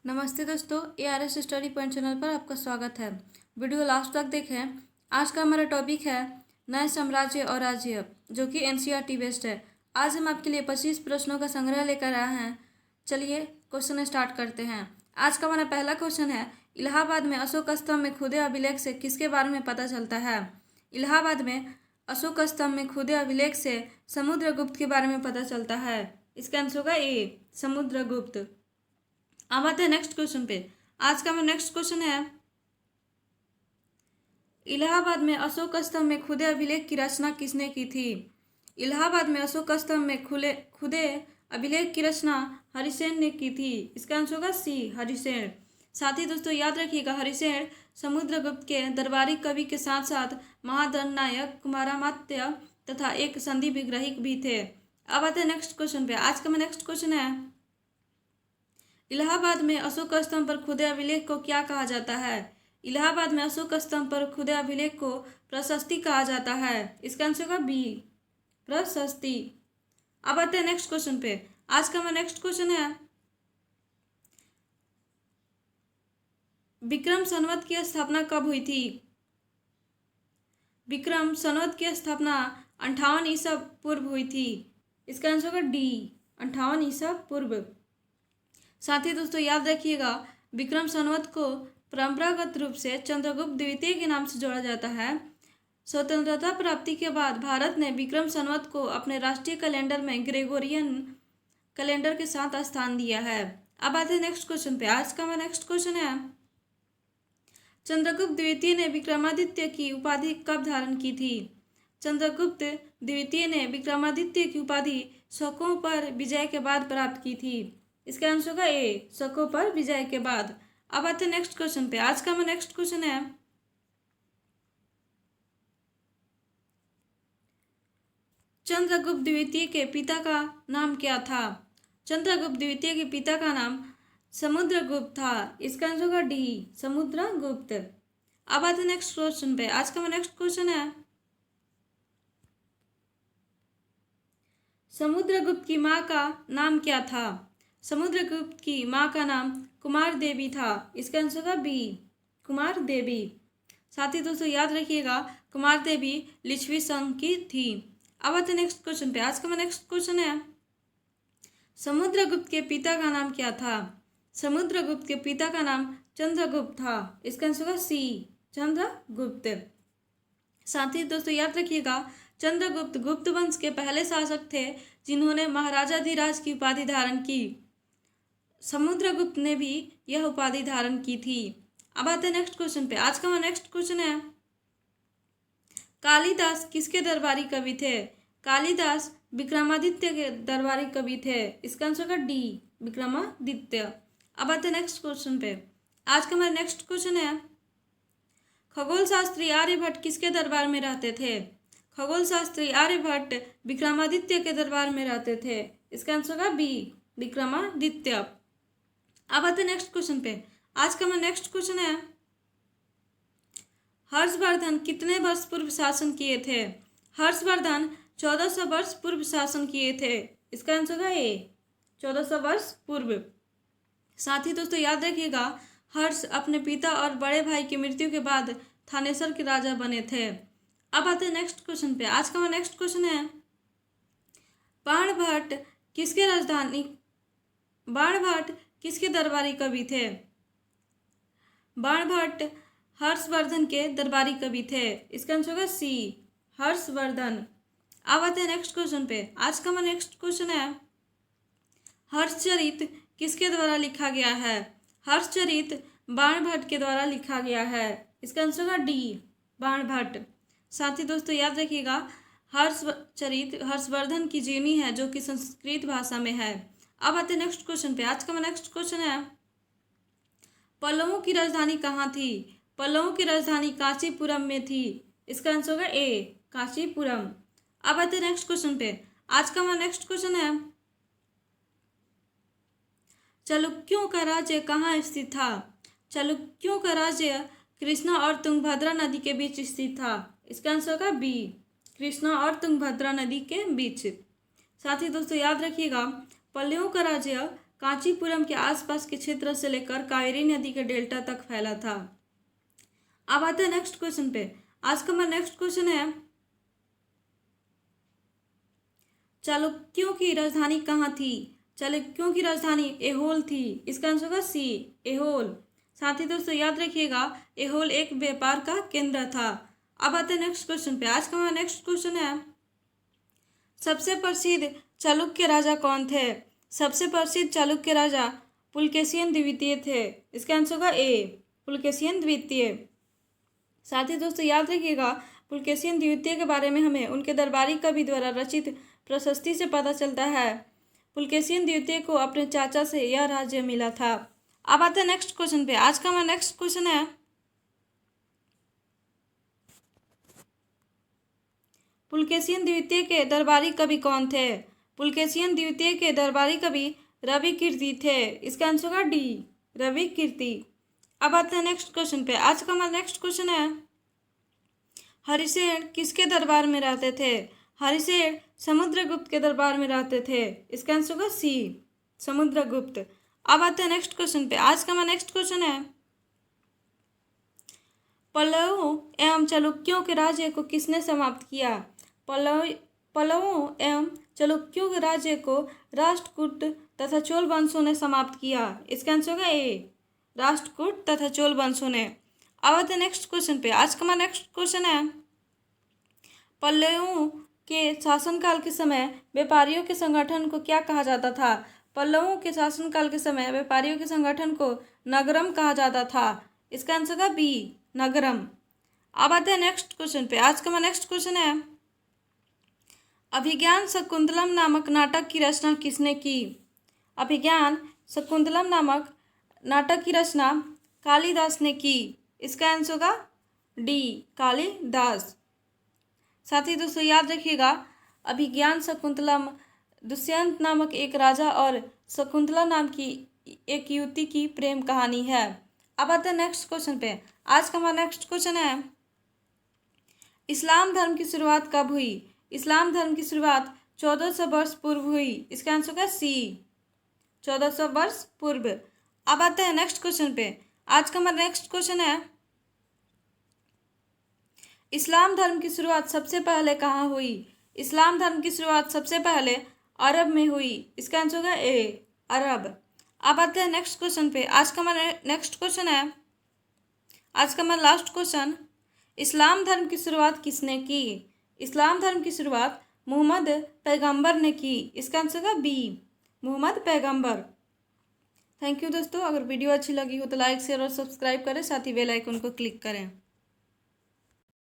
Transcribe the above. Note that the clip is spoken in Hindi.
नमस्ते दोस्तों, ARS स्टडी पॉइंट चैनल पर आपका स्वागत है। वीडियो लास्ट तक देखें। आज का हमारा टॉपिक है नए साम्राज्य और राज्य, जो कि NCERT बेस्ड है। आज हम आपके लिए 25 प्रश्नों का संग्रह लेकर आए हैं। चलिए क्वेश्चन स्टार्ट करते हैं। आज का हमारा पहला क्वेश्चन है, इलाहाबाद में अशोक स्तंभ में खुदे अभिलेख से किसके बारे में पता चलता है? इलाहाबाद में अशोक स्तंभ में खुदे अभिलेख से समुद्रगुप्त के बारे में पता चलता है। इसका आंसर होगा ए, समुद्रगुप्त। अब आते हैं नेक्स्ट क्वेश्चन पे। आज का मेरा नेक्स्ट क्वेश्चन है, इलाहाबाद में अशोक स्तंभ में खुदे अभिलेख की रचना किसने की थी? इलाहाबाद में अशोक स्तंभ में खुदे अभिलेख की रचना हरिसेन ने की थी। इसका आंसर होगा सी, हरिसेन। साथ ही दोस्तों याद रखिएगा, हरिसेन समुद्रगुप्त के दरबारी कवि के साथ साथ महादंडनायक, कुमारामात्य तथा एक संधि विग्रहिक भी थे। अब आते हैं नेक्स्ट क्वेश्चन पे। आज का मेरा नेक्स्ट क्वेश्चन है, इलाहाबाद में अशोक स्तंभ पर खुदे अभिलेख को क्या कहा जाता है? इलाहाबाद में अशोक स्तंभ पर खुदे अभिलेख को प्रशस्ति कहा जाता है। इसका आंसर होगा बी, प्रशस्ति। अब आते हैं नेक्स्ट क्वेश्चन पे। आज का हमारा नेक्स्ट क्वेश्चन है, विक्रम संवत की स्थापना कब हुई थी? विक्रम संवत की स्थापना 58 ईसा पूर्व हुई थी। इसका आंसर होगा डी, 58 ईसा पूर्व। साथ ही दोस्तों याद रखिएगा, विक्रम संवत को परंपरागत रूप से चंद्रगुप्त द्वितीय के नाम से जोड़ा जाता है। स्वतंत्रता प्राप्ति के बाद भारत ने विक्रम संवत को अपने राष्ट्रीय कैलेंडर में ग्रेगोरियन कैलेंडर के साथ स्थान दिया है। अब आते हैं नेक्स्ट क्वेश्चन पे। आज का हमारा नेक्स्ट क्वेश्चन है, चंद्रगुप्त द्वितीय ने विक्रमादित्य की उपाधि कब धारण की थी? चंद्रगुप्त द्वितीय ने विक्रमादित्य की उपाधि शकों पर विजय के बाद प्राप्त की थी। इसका आंसर होगा ए, शकों पर विजय के बाद। अब आते हैं नेक्स्ट क्वेश्चन पे। आज का हमारा नेक्स्ट क्वेश्चन है, चंद्रगुप्त द्वितीय के पिता का नाम क्या था? चंद्रगुप्त द्वितीय के पिता का नाम समुद्रगुप्त था। इसका आंसर होगा डी, समुद्रगुप्त। अब आते हैं नेक्स्ट क्वेश्चन पे। आज का हमारा नेक्स्ट क्वेश्चन है, समुद्रगुप्त की माँ का नाम क्या था? समुद्रगुप्त की माँ का नाम कुमार देवी था। इसका आंसर होगा बी, कुमार देवी। साथ ही दोस्तों याद रखिएगा, कुमार देवी लिच्छवी संघ की थी। अब आते हैं नेक्स्ट क्वेश्चन पे। आज का मेरा नेक्स्ट क्वेश्चन है, समुद्रगुप्त के पिता का नाम क्या था? समुद्रगुप्त के पिता का नाम चंद्रगुप्त था। इसका आंसर होगा सी, चंद्रगुप्त। साथ ही दोस्तों याद रखिएगा, चंद्रगुप्त गुप्त वंश के पहले शासक थे जिन्होंने महाराजाधिराज की उपाधि धारण की। समुद्रगुप्त ने भी यह उपाधि धारण की थी। अब आते हैं नेक्स्ट क्वेश्चन पे। आज का हमारा नेक्स्ट क्वेश्चन है, कालिदास किसके दरबारी कवि थे? कालिदास विक्रमादित्य के दरबारी कवि थे। इसका आंसर होगा डी, विक्रमादित्य। अब आते हैं नेक्स्ट क्वेश्चन पे। आज का हमारा नेक्स्ट क्वेश्चन है, खगोल शास्त्री आर्यभट्ट किसके दरबार में रहते थे? खगोल शास्त्री आर्यभट्ट विक्रमादित्य के दरबार में रहते थे। इसका आंसर होगा बी, विक्रमादित्य। अब आते हैं नेक्स्ट क्वेश्चन पे। आज का हमारा नेक्स्ट क्वेश्चन है, हर्षवर्धन कितने वर्ष पूर्व शासन किए थे? हर्षवर्धन 1400 वर्ष पूर्व शासन किए थे। इसका आंसर होगा ए, 1400 वर्ष पूर्व। साथ ही दोस्तों याद रखिएगा, हर्ष अपने पिता और बड़े भाई की मृत्यु के बाद थानेसर के राजा बने थे। अब आते हैं नेक्स्ट क्वेश्चन पे। आज का हमारा नेक्स्ट क्वेश्चन है, बाणभट्ट किसके राजधानी बाणभट्ट किसके दरबारी कवि थे? बाणभट्ट हर्षवर्धन के दरबारी कवि थे। इसका आंसर होगा सी, हर्षवर्धन। अब आते हैं नेक्स्ट क्वेश्चन पे। आज का हमारा नेक्स्ट क्वेश्चन है, हर्षचरित किसके द्वारा लिखा गया है? हर्षचरित बाणभट्ट के द्वारा लिखा गया है। इसका आंसर होगा डी, बाणभट्ट। साथ ही दोस्तों याद रखिएगा, हर्षचरित हर्षवर्धन की जीवनी है जो कि संस्कृत भाषा में है। अब आते हैं नेक्स्ट क्वेश्चन पे। आज का हमारा नेक्स्ट क्वेश्चन है, पल्लवों की राजधानी कहाँ थी? पल्लवों की राजधानी कांचीपुरम में थी। इसका आंसर होगा ए, कांचीपुरम। अब आते हैं नेक्स्ट क्वेश्चन पे। आज का हमारा नेक्स्ट क्वेश्चन है, चालुक्यों का राज्य कहाँ स्थित था? चालुक्यों का राज्य कृष्णा और तुंगभद्रा नदी के बीच स्थित था। इसका आंसर होगा बी, कृष्णा और तुंगभद्रा नदी के बीच। साथ ही दोस्तों याद रखिएगा, पल्लवों का राज्य कांचीपुरम के आसपास के क्षेत्र से लेकर कावेरी नदी के डेल्टा तक फैला था। अब आते हैं नेक्स्ट क्वेश्चन पे। आज का हमारा नेक्स्ट क्वेश्चन है, चालुक्यों की राजधानी कहाँ थी? चालुक्यों की राजधानी एहोल थी। इसका आंसर होगा सी, एहोल। साथ ही दोस्तों याद रखिएगा, एहोल एक व्यापार का केंद्र था। अब आते हैं नेक्स्ट क्वेश्चन पे। आज का हमारा नेक्स्ट क्वेश्चन है, सबसे प्रसिद्ध चालुक्य राजा कौन थे? सबसे प्रसिद्ध चालुक्य राजा पुलकेशिन द्वितीय थे। इसका आंसर होगा ए, पुलकेशिन द्वितीय। साथ ही दोस्तों याद रखिएगा, पुलकेशिन द्वितीय के बारे में हमें उनके दरबारी कवि द्वारा रचित प्रशस्ति से पता चलता है। पुलकेशिन द्वितीय को अपने चाचा से यह राज्य मिला था। अब आते हैं नेक्स्ट क्वेश्चन पे। आज का हमारा नेक्स्ट क्वेश्चन है, पुलकेशिन द्वितीय के दरबारी कवि कौन थे? पुलकेशिन द्वितीय के दरबारी कवि रवि कीर्ति थे। इसका आंसर होगा डी, रवि कीर्ति। अब आते हैं नेक्स्ट क्वेश्चन पे। आज का हमारा नेक्स्ट क्वेश्चन है, हरिसेन किसके दरबार में रहते थे? हरिसेन समुद्रगुप्त के दरबार में रहते थे। इसका आंसर होगा सी, समुद्रगुप्त। अब आते हैं नेक्स्ट क्वेश्चन पे। आज का हमारा नेक्स्ट क्वेश्चन है, पल्लवों एवं चालुक्यों के राज्य को किसने समाप्त किया? पल्लवों एवं चालुक्यों के राज्य को राष्ट्रकूट तथा चोल वंशों ने समाप्त किया। इसका आंसर होगा ए, राष्ट्रकूट तथा चोल वंशों ने। अब आते हैं नेक्स्ट क्वेश्चन पे। आज का हमारा नेक्स्ट क्वेश्चन है, पल्लवों के शासनकाल के समय व्यापारियों के संगठन को क्या कहा जाता था? पल्लवों के शासनकाल के समय व्यापारियों के संगठन को नगरम कहा जाता था। इसका आंसर होगा बी, नगरम। अब आते हैं नेक्स्ट क्वेश्चन पे। आज का हमारा नेक्स्ट क्वेश्चन है, अभिज्ञान शकुंतलम नामक नाटक की रचना किसने की? अभिज्ञान शकुंतलम नामक नाटक की रचना कालिदास ने की। इसका आंसर होगा डी, कालिदास। साथ ही दोस्तों याद रखिएगा, अभिज्ञान शकुंतलम दुष्यंत नामक एक राजा और शकुंतला नाम की एक युवती की प्रेम कहानी है। अब आते हैं नेक्स्ट क्वेश्चन पे। आज का हमारा नेक्स्ट क्वेश्चन है, इस्लाम धर्म की शुरुआत कब हुई? इस्लाम धर्म की शुरुआत 1400 वर्ष पूर्व हुई। इसका आंसर होगा सी, 1400 वर्ष पूर्व। अब आते हैं नेक्स्ट क्वेश्चन पे। आज का हमारा नेक्स्ट क्वेश्चन है, इस्लाम धर्म की शुरुआत सबसे पहले कहाँ हुई? इस्लाम धर्म की शुरुआत सबसे पहले अरब में हुई। इसका आंसर होगा ए, अरब। अब आते हैं नेक्स्ट क्वेश्चन पे। आज का हमारा नेक्स्ट क्वेश्चन है, आज का हमारा लास्ट क्वेश्चन, इस्लाम धर्म की शुरुआत किसने की? इस्लाम धर्म की शुरुआत मोहम्मद पैगंबर ने की। इसका आंसर होगा बी, मोहम्मद पैगंबर। थैंक यू दोस्तों। अगर वीडियो अच्छी लगी हो तो लाइक शेयर और सब्सक्राइब करें, साथ ही बेल आइकन को क्लिक करें।